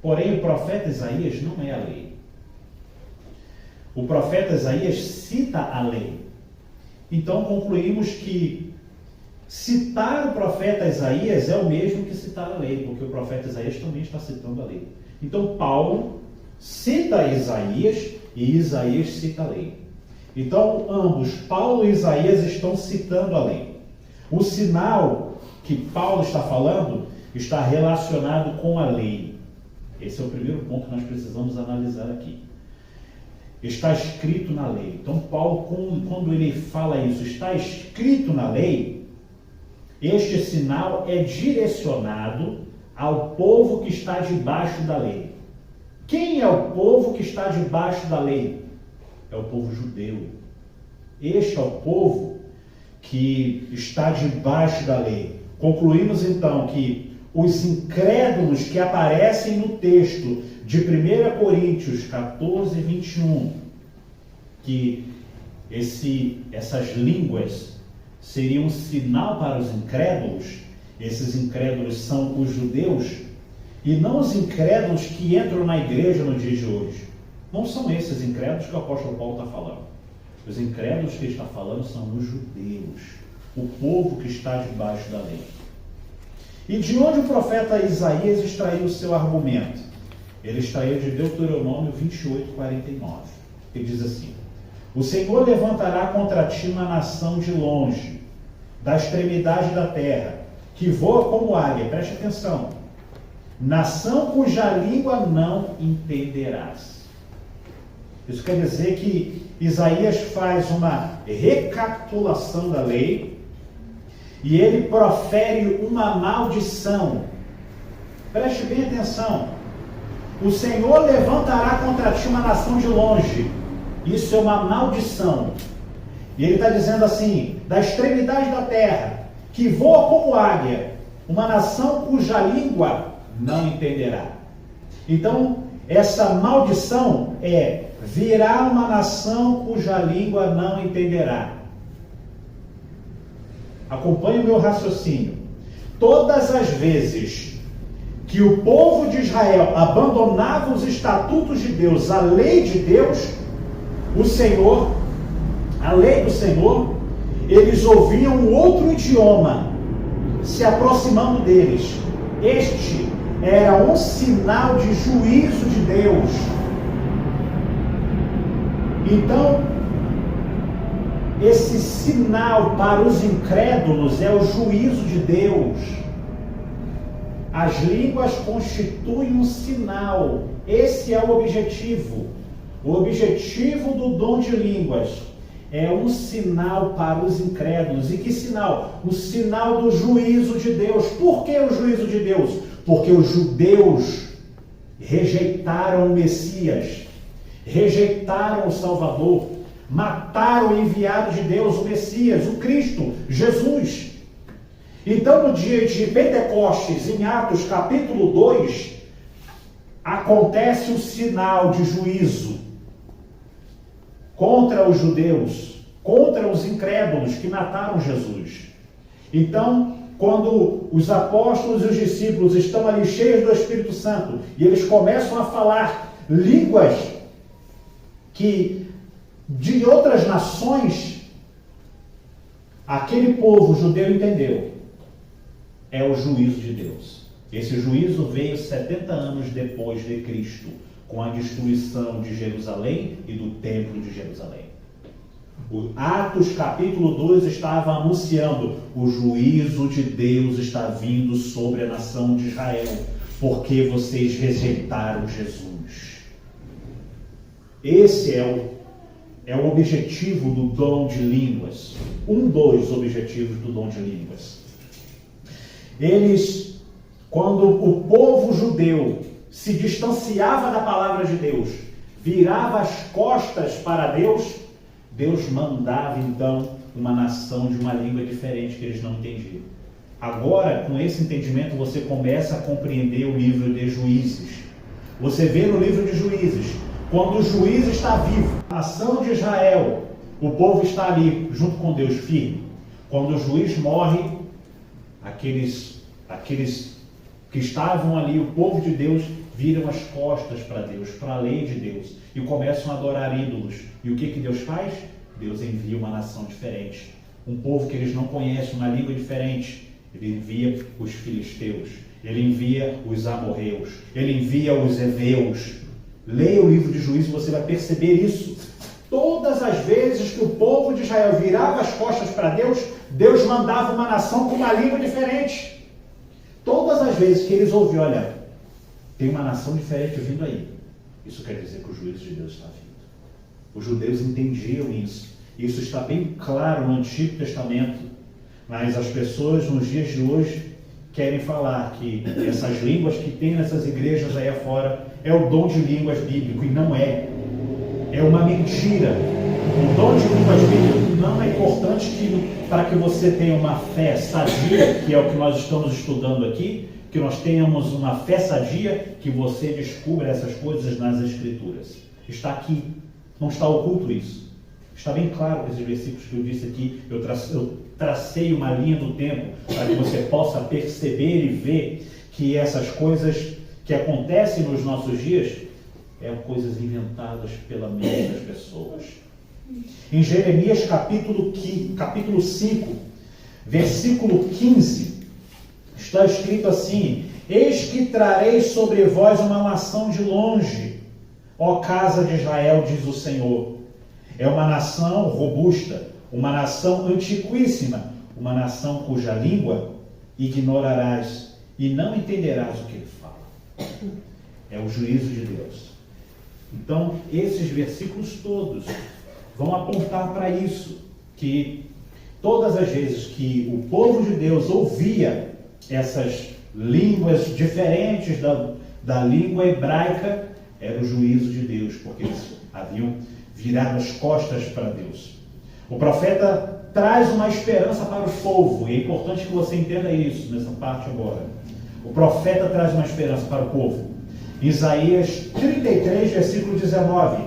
Porém, o profeta Isaías não é a lei. O profeta Isaías cita a lei. Então, concluímos que citar o profeta Isaías é o mesmo que citar a lei, porque o profeta Isaías também está citando a lei. Então, Paulo cita Isaías e Isaías cita a lei. Então, ambos, Paulo e Isaías, estão citando a lei. O sinal que Paulo está falando está relacionado com a lei. Esse é o primeiro ponto que nós precisamos analisar aqui. Está escrito na lei. Então, Paulo, quando ele fala isso, está escrito na lei, este sinal é direcionado ao povo que está debaixo da lei. Quem é o povo que está debaixo da lei? É o povo judeu. Este é o povo que está debaixo da lei. Concluímos então que os incrédulos que aparecem no texto de 1 Coríntios 14, 21, que essas línguas seriam um sinal para os incrédulos, esses incrédulos são os judeus, e não os incrédulos que entram na igreja no dia de hoje. Não são esses incrédulos que o apóstolo Paulo está falando. Os incrédulos que ele está falando são os judeus, o povo que está debaixo da lei. E de onde o profeta Isaías extraiu o seu argumento? Ele extraiu de Deuteronômio 28, 49. Ele diz assim, o Senhor levantará contra ti uma nação de longe, da extremidade da terra, que voa como águia. Preste atenção. Nação cuja língua não entenderás. Isso quer dizer que Isaías faz uma recapitulação da lei e ele profere uma maldição. Preste bem atenção. O Senhor levantará contra ti uma nação de longe. Isso é uma maldição. E ele está dizendo assim: da extremidade da terra, que voa como águia, uma nação cuja língua não entenderá. Então, essa maldição virá uma nação cuja língua não entenderá. Acompanhe o meu raciocínio. Todas as vezes que o povo de Israel abandonava os estatutos de Deus, a lei de Deus, a lei do Senhor, eles ouviam um outro idioma se aproximando deles. Este era um sinal de juízo de Deus. Então, esse sinal para os incrédulos é o juízo de Deus. As línguas constituem um sinal. Esse é o objetivo. O objetivo do dom de línguas é um sinal para os incrédulos. E que sinal? O sinal do juízo de Deus. Por que o juízo de Deus? Porque os judeus rejeitaram o Messias, rejeitaram o Salvador, mataram o enviado de Deus, o Messias, o Cristo, Jesus. Então, no dia de Pentecostes, em Atos capítulo 2, acontece o sinal de juízo contra os judeus, contra os incrédulos que mataram Jesus. Então, quando os apóstolos e os discípulos estão ali cheios do Espírito Santo e eles começam a falar línguas que de outras nações, aquele povo judeu entendeu. É o juízo de Deus. Esse juízo veio 70 anos depois de Cristo, com a destruição de Jerusalém e do templo de Jerusalém. O Atos capítulo 2 estava anunciando: o juízo de Deus está vindo sobre a nação de Israel, porque vocês rejeitaram Jesus. Esse é o objetivo do dom de línguas. Um dos objetivos do dom de línguas. Quando o povo judeu se distanciava da palavra de Deus, virava as costas para Deus, Deus mandava então uma nação de uma língua diferente que eles não entendiam. Agora, com esse entendimento, você começa a compreender o livro de Juízes. Você vê no livro de Juízes, quando o juiz está vivo, a nação de Israel, o povo está ali junto com Deus firme. Quando o juiz morre, aqueles que estavam ali, o povo de Deus, viram as costas para Deus, para a lei de Deus, e começam a adorar ídolos. E o que Deus faz? Deus envia uma nação diferente, um povo que eles não conhecem, uma língua diferente. Ele envia os filisteus, ele envia os amorreus, ele envia os heveus. Leia o livro de Juízes e você vai perceber isso. Todas as vezes que o povo de Israel virava as costas para Deus, Deus mandava uma nação com uma língua diferente. Todas as vezes que eles ouviam: olha, tem uma nação diferente vindo aí, isso quer dizer que o juízo de Deus está vindo. Os judeus entendiam isso. Isso está bem claro no Antigo Testamento, mas as pessoas nos dias de hoje querem falar que essas línguas que tem nessas igrejas aí afora é o dom de línguas bíblico, e não é. É uma mentira. O dom de línguas bíblico não é importante para que você tenha uma fé sadia, que é o que nós estamos estudando aqui, que nós tenhamos uma fé sadia, que você descubra essas coisas nas Escrituras. Está aqui, não está oculto isso. Está bem claro que esses versículos que eu disse aqui, eu tracei uma linha do tempo para que você possa perceber e ver que essas coisas que acontecem nos nossos dias são coisas inventadas pela mente das pessoas. Em Jeremias capítulo 5, versículo 15, está escrito assim: eis que trarei sobre vós uma nação de longe, ó casa de Israel, diz o Senhor. É uma nação robusta, uma nação antiquíssima, uma nação cuja língua ignorarás e não entenderás o que ele fala. É o juízo de Deus. Então, esses versículos todos vão apontar para isso, que todas as vezes que o povo de Deus ouvia essas línguas diferentes da língua hebraica, era o juízo de Deus, porque eles haviam virado as costas para Deus. O profeta traz uma esperança para o povo, e é importante que você entenda isso nessa parte agora. O profeta traz uma esperança para o povo. Isaías 33, versículo 19.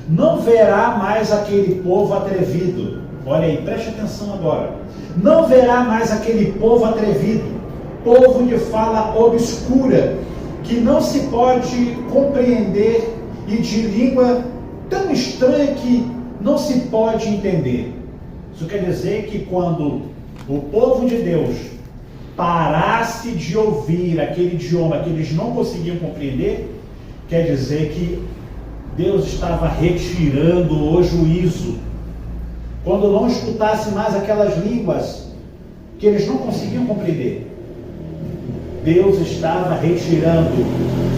Não verá mais aquele povo atrevido. Olha aí, preste atenção agora. Não verá mais aquele povo atrevido, povo de fala obscura, que não se pode compreender, e de língua tão estranha que não se pode entender. Isso quer dizer que quando o povo de Deus parasse de ouvir aquele idioma que eles não conseguiam compreender, quer dizer que Deus estava retirando o juízo. Quando não escutasse mais aquelas línguas que eles não conseguiam compreender, Deus estava retirando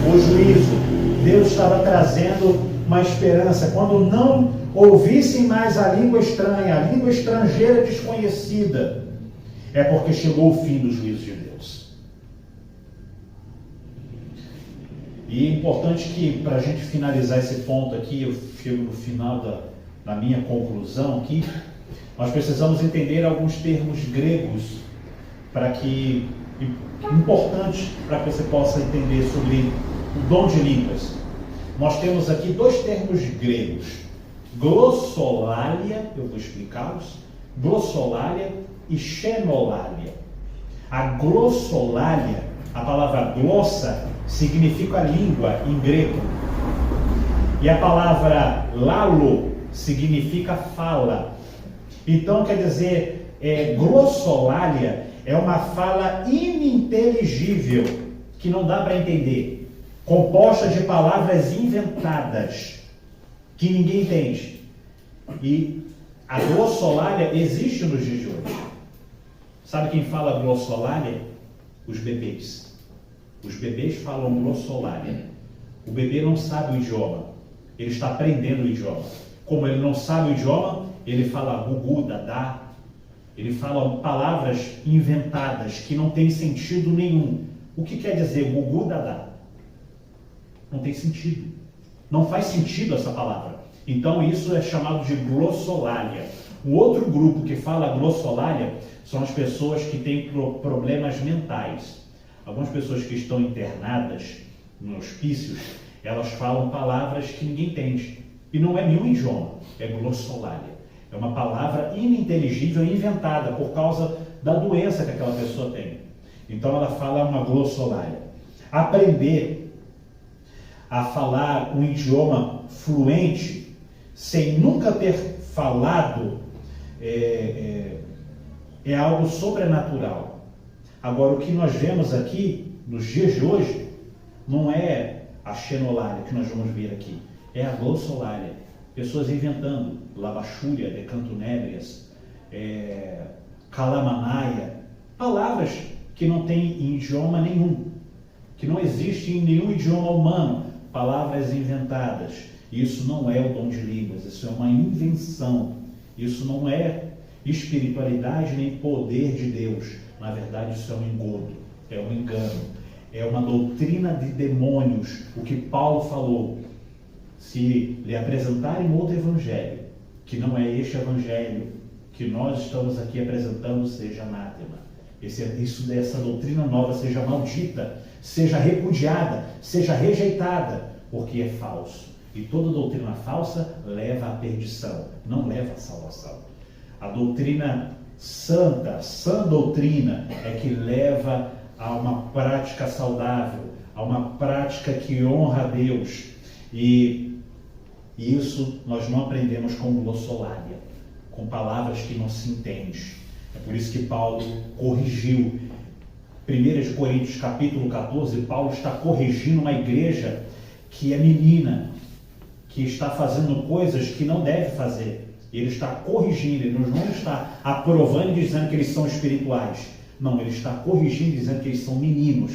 o juízo. Deus estava trazendo uma esperança. Quando não ouvissem mais a língua estranha, a língua estrangeira desconhecida, é porque chegou o fim do juízo de Deus. E é importante que, para a gente finalizar esse ponto aqui, eu chego no final da minha conclusão aqui, nós precisamos entender alguns termos gregos importantes para que você possa entender sobre o dom de línguas. Nós temos aqui dois termos gregos: glossolalia, eu vou explicá-los, glossolalia e xenolalia. A glossolalia, a palavra glossa, significa língua em grego. E a palavra lalo significa fala. Então, quer dizer, glossolalia é uma fala ininteligível, que não dá para entender, composta de palavras inventadas, que ninguém entende. E a glossolalia existe nos dias de hoje. Sabe quem fala glossolalia? Os bebês. Os bebês falam glossolalia. O bebê não sabe o idioma, ele está aprendendo o idioma. Como ele não sabe o idioma, ele fala gugu, dadá. Ele fala palavras inventadas que não têm sentido nenhum. O que quer dizer gugu, dadá? Não tem sentido. Não faz sentido essa palavra. Então isso é chamado de glossolalia. O outro grupo que fala glossolalia são as pessoas que têm problemas mentais. Algumas pessoas que estão internadas em hospícios, elas falam palavras que ninguém entende. E não é nenhum idioma, é glossolalia. É uma palavra ininteligível e inventada por causa da doença que aquela pessoa tem. Então ela fala uma glossolalia. Aprender a falar um idioma fluente, sem nunca ter falado, é algo sobrenatural. Agora, o que nós vemos aqui, nos dias de hoje, não é a xenolalia que nós vamos ver aqui, é a glossolalia. Pessoas inventando labachúria, decantonébrias, calamanaia, palavras que não têm em idioma nenhum, que não existem em nenhum idioma humano, palavras inventadas. Isso não é o dom de línguas, isso é uma invenção, isso não é espiritualidade nem poder de Deus. Na verdade, isso é um engodo, é um engano, é uma doutrina de demônios. O que Paulo falou: se lhe apresentarem outro evangelho, que não é este evangelho que nós estamos aqui apresentando, seja anátema. Essa doutrina nova seja maldita, seja repudiada, seja rejeitada, porque é falso. E toda doutrina falsa leva à perdição, não leva à salvação. A doutrina santa, sã doutrina, é que leva a uma prática saudável, a uma prática que honra a Deus. E isso nós não aprendemos com glossolalia, com palavras que não se entende. É por isso que Paulo corrigiu. 1 Coríntios capítulo 14, Paulo está corrigindo uma igreja que é menina, que está fazendo coisas que não deve fazer. Ele está corrigindo, ele não está aprovando e dizendo que eles são espirituais. Não, ele está corrigindo, dizendo que eles são meninos,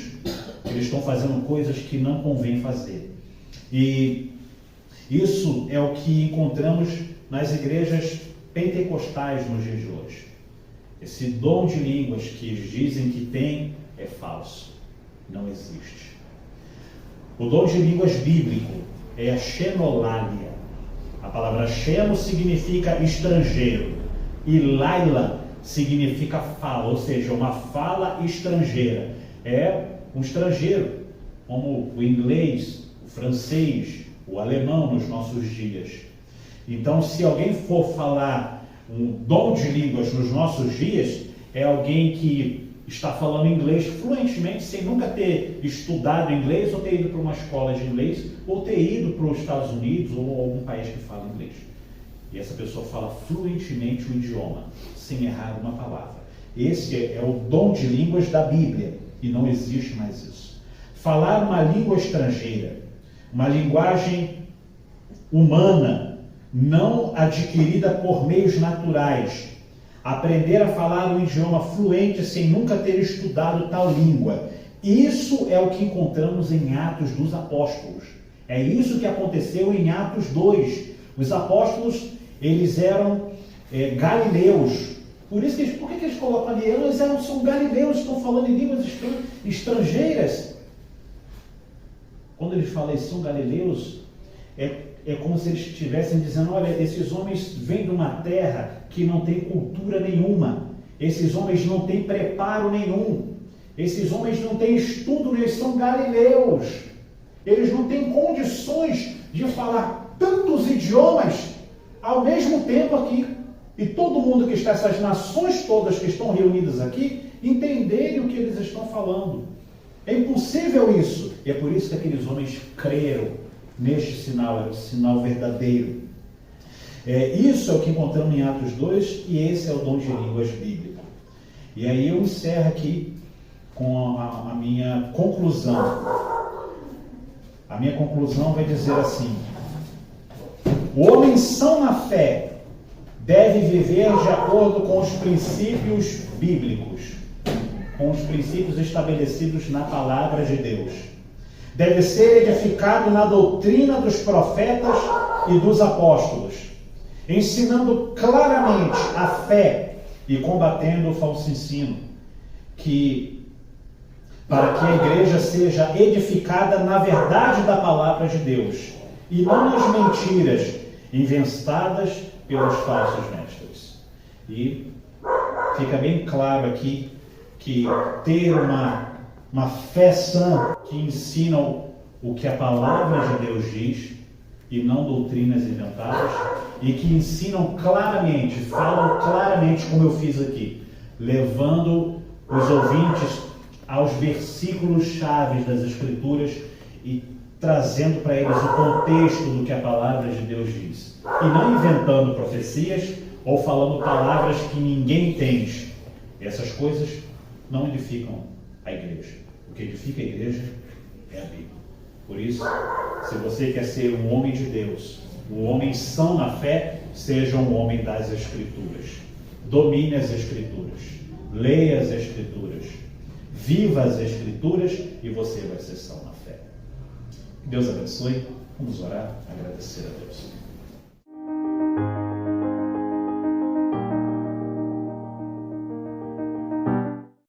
que eles estão fazendo coisas que não convém fazer. E isso é o que encontramos nas igrejas pentecostais nos dias de hoje. Esse dom de línguas que eles dizem que tem é falso. Não existe. O dom de línguas bíblico é a xenolalia. A palavra xeno significa estrangeiro e laila significa fala, ou seja, uma fala estrangeira. É um estrangeiro, como o inglês, o francês, o alemão nos nossos dias. Então, se alguém for falar um dom de línguas nos nossos dias, é alguém que está falando inglês fluentemente, sem nunca ter estudado inglês, ou ter ido para uma escola de inglês, ou ter ido para os Estados Unidos, ou algum país que fala inglês. E essa pessoa fala fluentemente o idioma, sem errar uma palavra. Esse é o dom de línguas da Bíblia, e não existe mais isso. Falar uma língua estrangeira, uma linguagem humana, não adquirida por meios naturais. Aprender a falar um idioma fluente sem nunca ter estudado tal língua. Isso é o que encontramos em Atos dos Apóstolos. É isso que aconteceu em Atos 2. Os apóstolos, eles eram galileus. Por isso, por que eles colocam ali? Eles são galileus, estão falando em línguas estrangeiras. Quando eles falam eles são galileus, é como se eles estivessem dizendo, olha, esses homens vêm de uma terra que não tem cultura nenhuma. Esses homens não têm preparo nenhum. Esses homens não têm estudo, eles são galileus. Eles não têm condições de falar tantos idiomas ao mesmo tempo aqui. E todo mundo que está, essas nações todas que estão reunidas aqui, entenderem o que eles estão falando. É impossível isso. E é por isso que aqueles homens creram neste sinal, é o sinal verdadeiro. Isso é o que encontramos em Atos 2, e esse é o dom de línguas bíblico. E aí eu encerro aqui com a minha conclusão. A minha conclusão vai dizer assim: o homem são na fé deve viver de acordo com os princípios bíblicos, com os princípios estabelecidos na palavra de Deus. Deve ser edificado na doutrina dos profetas e dos apóstolos, ensinando claramente a fé e combatendo o falso ensino, para que a igreja seja edificada na verdade da palavra de Deus e não nas mentiras inventadas pelos falsos mestres. E fica bem claro aqui que ter uma fé sã que ensina o que a palavra de Deus diz e não doutrinas inventadas, e que ensinam claramente, falam claramente, como eu fiz aqui, levando os ouvintes aos versículos chaves das Escrituras e trazendo para eles o contexto do que a palavra de Deus diz. E não inventando profecias ou falando palavras que ninguém entende. Essas coisas não edificam a igreja. O que edifica a igreja é a Bíblia. Por isso, se você quer ser um homem de Deus, um homem são na fé, seja um homem das Escrituras. Domine as Escrituras. Leia as Escrituras. Viva as Escrituras e você vai ser são na fé. Que Deus abençoe. Vamos orar, agradecer a Deus.